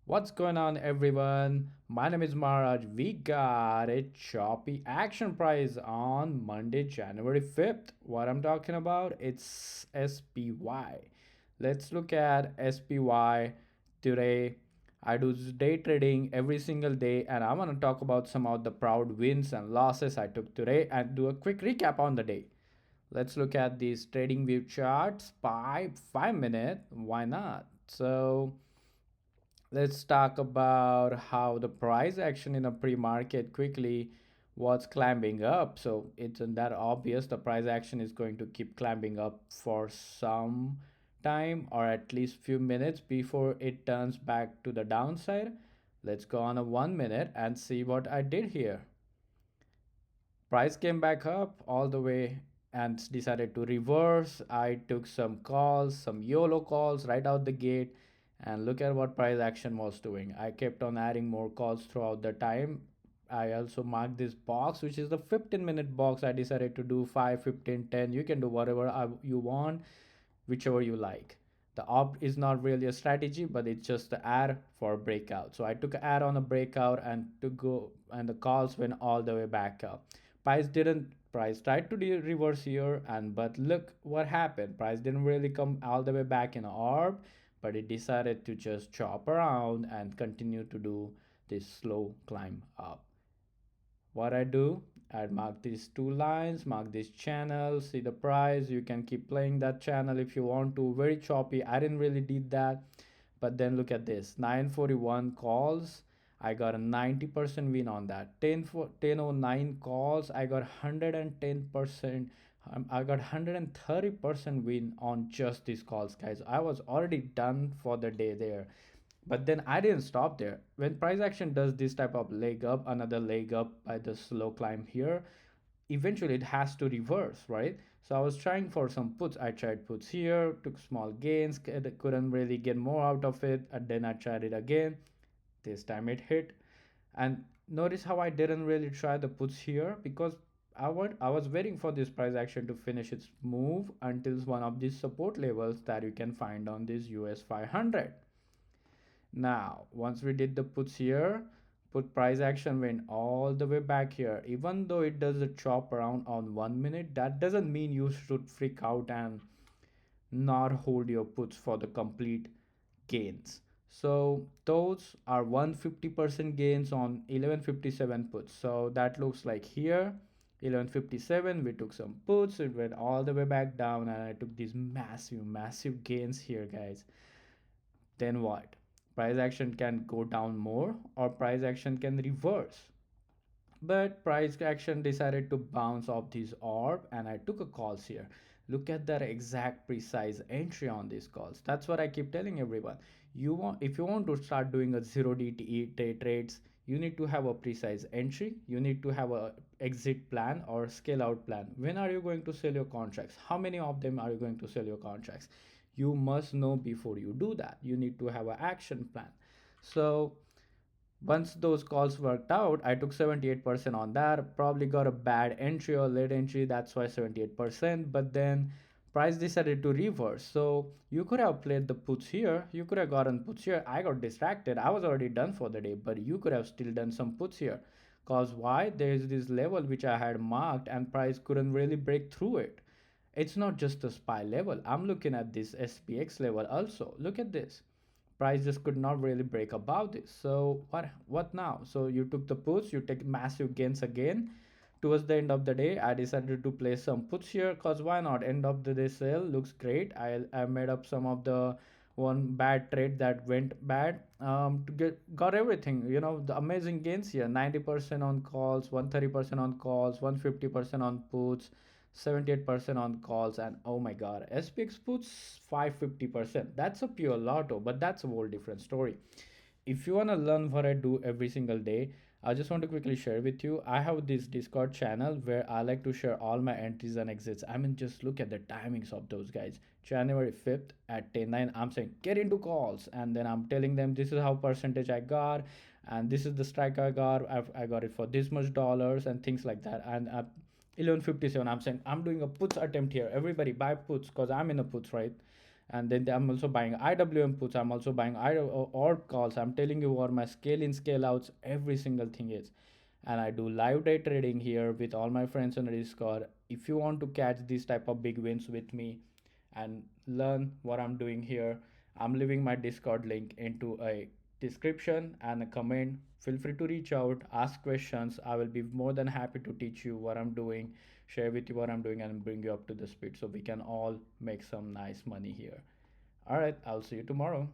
What's going on, everyone? My name is Maharaj. We got a choppy action price on Monday, January 5th. What I'm talking about? It's SPY. Let's look at SPY today. I do day trading every single day, and I want to talk about some of the proud wins and losses I took today and do a quick recap on the day. Let's look at these trading view charts by 5 minutes. Why not? Let's talk about how the price action in a pre-market quickly was climbing up. So it's not that obvious the price action is going to keep climbing up for some time or at least few minutes before it turns back to the downside. Let's go on a 1 minute and see what I did here. Price came back up all the way and decided to reverse. I took some calls, some YOLO calls right out the gate, and look at what price action was doing. I kept on adding more calls throughout the time. I also marked this box, which is the 15-minute box. I decided to do 5, 15, 10. You can do whatever you want, whichever you like. The op is not really a strategy, but it's just the ad for breakout. So I took an ad on a breakout and to go, and the calls went all the way back up. Price tried to reverse here, and but look what happened. Price didn't really come all the way back in orb, but it decided to just chop around and continue to do this slow climb up. What I do, I mark these two lines, mark this channel, see the price. You can keep playing that channel if you want to. Very choppy. I didn't really did that, but then look at this, 941 calls. I got a 90% win on that. 1009 calls, I got 110%. I got 130% win on just these calls, guys. I was already done for the day there. But then I didn't stop there. When price action does this type of leg up, another leg up by the slow climb here, eventually it has to reverse, right? So I was trying for some puts. I tried puts here, took small gains, couldn't really get more out of it, and then I tried it again. This time it hit. And notice how I didn't really try the puts here because I was waiting for this price action to finish its move until one of these support levels that you can find on this US 500. Now, once we did the puts here, put price action went all the way back here. Even though it does a chop around on 1 minute, that doesn't mean you should freak out and not hold your puts for the complete gains. So those are 150% gains on 1157 puts. So that looks like here 1157 we took some puts, it went all the way back down, and I took these massive gains here, guys. Then what? Price action can go down more or price action can reverse. But price action decided to bounce off this orb and I took a calls here. Look at that exact precise entry on these calls. That's what I keep telling everyone. If you want to start doing a 0 DTE day trades, you need to have a precise entry. You need to have a exit plan or scale out plan. When are you going to sell your contracts? How many of them are you going to sell your contracts? You must know before you do that. You need to have an action plan. So once those calls worked out, I took 78% on that. Probably got a bad entry or late entry, that's why 78%. But then price decided to reverse. So you could have played the puts here, you could have gotten puts here. I got distracted, I was already done for the day, but you could have still done some puts here. Cause why? There's this level which I had marked and price couldn't really break through it. It's not just the SPY level, I'm looking at this SPX level also. Look at this, price just could not really break above this. So what now? So you took the puts, you take massive gains again. Towards the end of the day, I decided to place some puts here because why not? End of the day sale looks great. I made up some of the one bad trade that went bad, to get got everything, the amazing gains here. 90% on calls, 130% on calls, 150% on puts, 78% on calls, and oh my god, SPX puts 550%. That's a pure lotto, but that's a whole different story. If you want to learn what I do every single day, I just want to quickly share with you. I have this Discord channel where I like to share all my entries and exits. I mean, just look at the timings of those guys. January 5th at 10:09, I'm saying get into calls, and then I'm telling them this is how percentage I got, and this is the strike I got. I got it for this much dollars and things like that. And 11:57, I'm saying I'm doing a puts attempt here. Everybody buy puts because I'm in a puts, right? And then I'm also buying IWM puts, I'm also buying or calls. I'm telling you what my scale in scale outs, every single thing is. And I do live day trading here with all my friends on Discord. If you want to catch these type of big wins with me and learn what I'm doing here, I'm leaving my Discord link into a description and a comment. Feel free to reach out, ask questions. I will be more than happy to teach you what I'm doing, share with you what I'm doing, and bring you up to the speed so we can all make some nice money here. All right, I'll see you tomorrow.